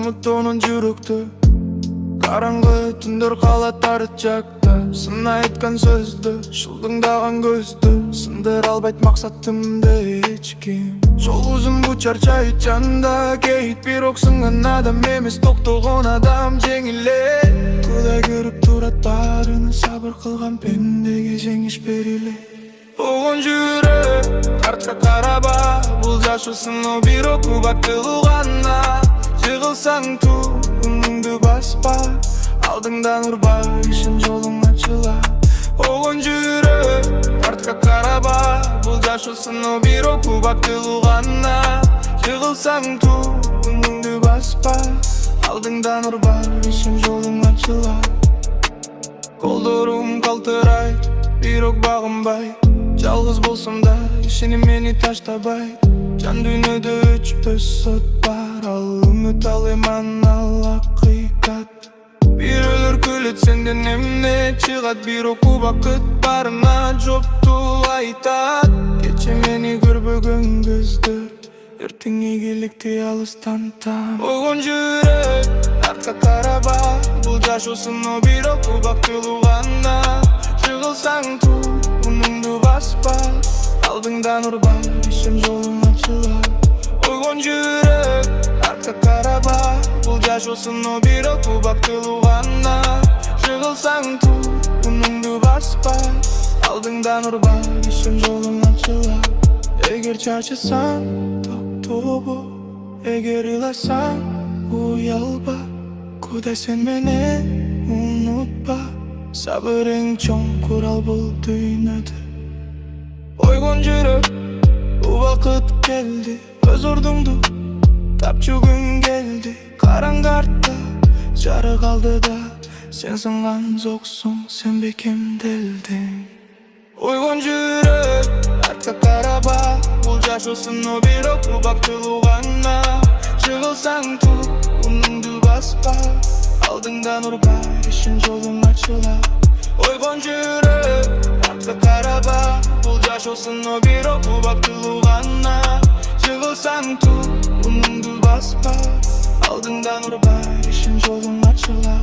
Үміттонын жүректі қараңғы түндер қалат арытжакта. Сын айтқан сөзді, шылдыңдаған көзді сындыр албайт мақсатымды ешкім. Жол ұзын бұ чарчайт жанда кейт, бирок сынған адам емес тоқтолған адам жеңіле. Құдай көріп тұрат барыны, сабыр қылған пендеге жеңіш беріле. Оғын жүрек артқа қараба, бұл жашылсын о бирок күбаттылы ғана. Жығылсаң ту, үніңді баспа, алдыңдан ұрбар, ішін жолың açыла. Оғын жүрек артқа қараба, бұл жашылсын о бирок күбаттылы ғана. Жығылсаң ту, үніңді баспа, алдыңдан ұрбар, ішін жолың açыла. Қолдырым қалтырай, бирок бағынбай, жалғыз болсам да ішіне мені таштабай. Жан дүйнөдө өчпөс сот бар, ал үміт ал эман ал акыйкат. Бир өлөр күлөт сенден эмне чыгат, бирок убакыт барына жопту айтат. Кече мени көрбөгөн көздөр эртең ийгиликти алыстан таам. Ойгон жүрөк артка караба, бул жашоосун о бирок убактылуу гана. Жыгылсаң ту, үнүңдү баспа, алдыңдан ұрбар, ішін жолың açыла. Ойгон жүрек артқа қараба, бұл жашоосун о бирок убактылуу гана. Жыгылсаң ту, үнүңдү баспа, алдыңдан ұрбар, ішін жолың açыла. Эгер чарчасаң токтобо, эгер ыйласаң уялба. Кудай сен мени унутпа, сабырың чоң курал бул дүйнөдө. Ойгон жүрөк убакыт келди, өз ордуңду тапчу күн келди. Караңгы артта жарык алдыда, сен сынган жоксуң, сен бекемделдиң. Ойгон жүрөк артка караба, бул жашоосун о бирок убактылуу гана. Жыгылсаң ту, үнүңдү баспа, алдыңдан ұрбар, ішін жолың açыла. Ойгон жүрөк артка караба, бул жашоосун о бирок убактылуу гана. Жыгылсаң ту, үнүңдү баспа, алдыңдан ұрбар, ішін жолың açыла.